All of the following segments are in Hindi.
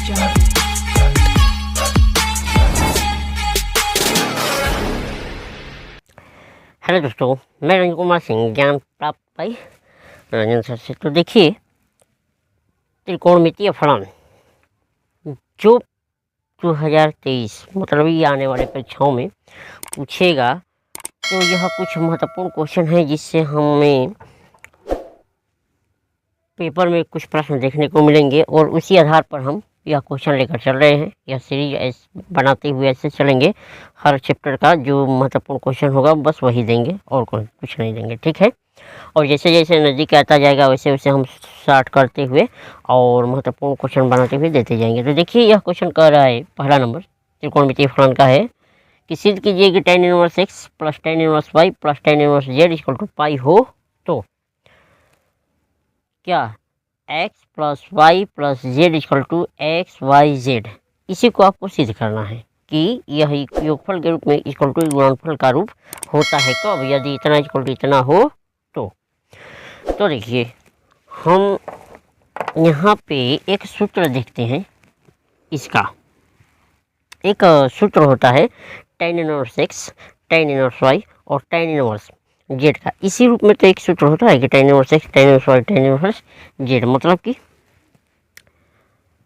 हेलो दोस्तों, मैं रंजन कुमार सिंह, ज्ञान प्राप्त पाई रंजन सर से। तो देखिए, त्रिकोणमितीय फलन जो 2023 मतलब ये आने वाले परीक्षाओं में पूछेगा, तो यह कुछ महत्वपूर्ण क्वेश्चन है जिससे हमें पेपर में कुछ प्रश्न देखने को मिलेंगे और उसी आधार पर हम यह क्वेश्चन लेकर चल रहे हैं। यह सीरीज बनाते हुए ऐसे चलेंगे, हर चैप्टर का जो महत्वपूर्ण क्वेश्चन होगा बस वही देंगे और कुछ नहीं देंगे, ठीक है। और जैसे जैसे नज़दीक आता जाएगा वैसे वैसे हम स्टार्ट करते हुए और महत्वपूर्ण क्वेश्चन बनाते हुए देते जाएंगे। तो देखिए, यह क्वेश्चन कह रहा है, पहला नंबर त्रिकोणमितीय फलन का है कि सिद्ध कीजिए कि tan inverse x plus tan inverse y plus tan inverse z equal to pi हो तो क्या x plus Y plus Z equal to X Y Z. इसी को आपको सिद्ध करना है कि यह योगफल के रूप में इक्वल टू गुणनफल का रूप होता है कब, यदि इतना इक्वल टू इतना हो तो देखिए, हम यहाँ पे एक सूत्र देखते हैं। इसका एक सूत्र होता है tan inverse x, tan inverse y और tan इनवर्स z का। इसी रूप में तो एक सूत्र होता है कि tan inverse x, tan inverse y, tan inverse z, मतलब कि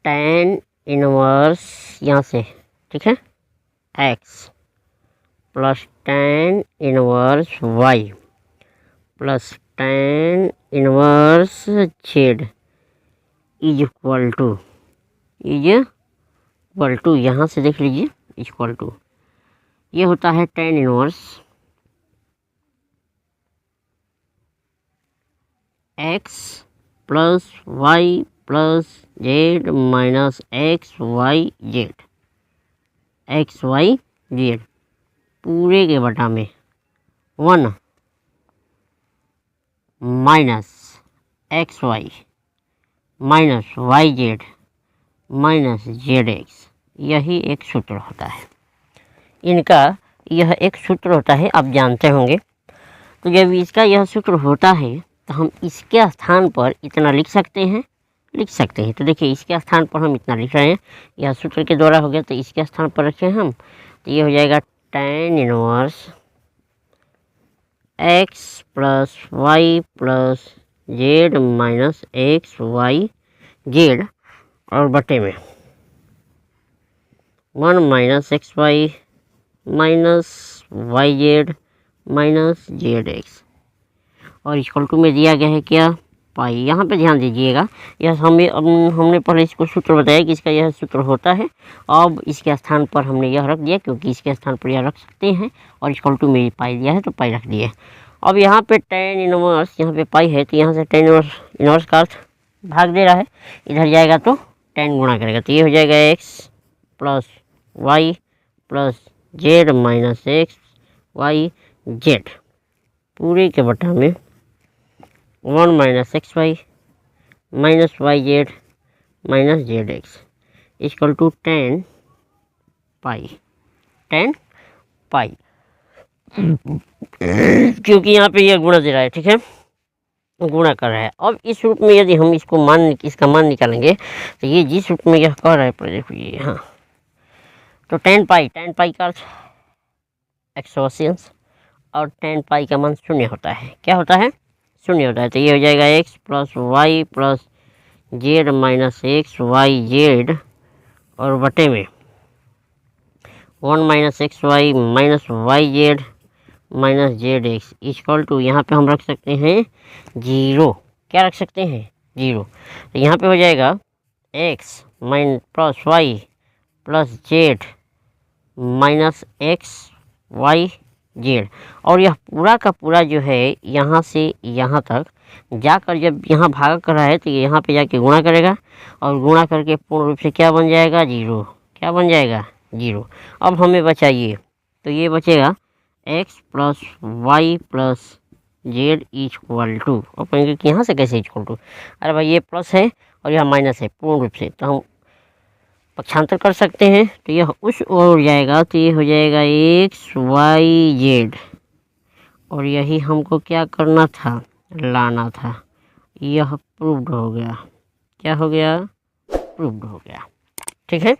tan इनवर्स यहाँ से, ठीक है, x plus tan inverse y plus tan inverse z is equal to यहाँ से देख लीजिए, इक्वल टू ये होता है tan inverse x plus Y plus Z minus X Y Z पूरे के बटा में 1 minus X Y minus Y Z minus Z X. यही एक सूत्र होता है इनका, यह एक सूत्र होता है, आप जानते होंगे। तो जब इसका यह सूत्र होता है तो हम इसके स्थान पर इतना लिख सकते हैं। तो देखिए, इसके स्थान पर हम इतना लिख रहे हैं, यह सूत्र के द्वारा हो गया, तो इसके स्थान पर रखें हम, तो ये हो जाएगा tan inverse x plus Y plus Z minus X Y Z और बटे में 1 minus X Y minus Y Z minus Z X और इक्वल टू में दिया गया है क्या, पाई। यहाँ पे ध्यान दीजिएगा, यह हमने पहले इसको सूत्र बताया कि इसका यह सूत्र होता है। अब इसके स्थान पर हमने यह रख दिया, क्योंकि इसके स्थान पर यह रख सकते हैं, और इक्वल टू में पाई दिया है तो पाई रख दिए। अब यहाँ पे tan इनवर्स, यहाँ पे पाई है तो यहाँ से tan इनवर्स का अर्थ भाग दे रहा है, इधर जाएगा तो tan गुणा करेगा, तो ये हो जाएगा x plus Y plus Z minus X Y Z पूरे के बटा में 1 minus X Y minus Y Z minus Z X equal to tan pi क्योंकि यहाँ पे यह गुणा दे रहा है, ठीक है, गुणा कर रहा है। अब इस रूप में यदि हम इसका मान निकालेंगे तो ये जिस रूप में यह कर रहा है, पर देखिए यहाँ, तो tan पाई का अर्थ एक्सोसियंस और tan पाई का मान शून्य होता है। क्या होता है? शून्य होता है। तो ये हो जाएगा x plus Y plus Z minus X Y Z और बटे में 1 minus X Y minus Y Z minus Z X equal to, यहाँ पे हम रख सकते हैं 0। क्या रख सकते हैं? 0। तो यहाँ पे हो जाएगा x plus Y plus Z minus X Y Z, और यह पूरा का पूरा जो है यहाँ से यहाँ तक जाकर जब यहाँ भाग कर रहा है तो यहाँ पे जाके गुणा करेगा, और गुणा करके पूर्ण रूप से क्या बन जाएगा? 0। क्या बन जाएगा? 0। अब हमें बचाइए, तो ये बचेगा x plus Y plus Z equal to, और कहेंगे कि यहाँ से कैसे इक्वल टू, अरे भाई ये प्लस है और यह माइनस है पूर्ण रूप से, तो हम पक्षांतर कर सकते हैं, तो यह उस ओर जाएगा, तो ये हो जाएगा एक्स वाई जेड, और यही हमको क्या करना था? लाना था। यह प्रूव्ड हो गया। क्या हो गया? प्रूव्ड हो गया। ठीक है।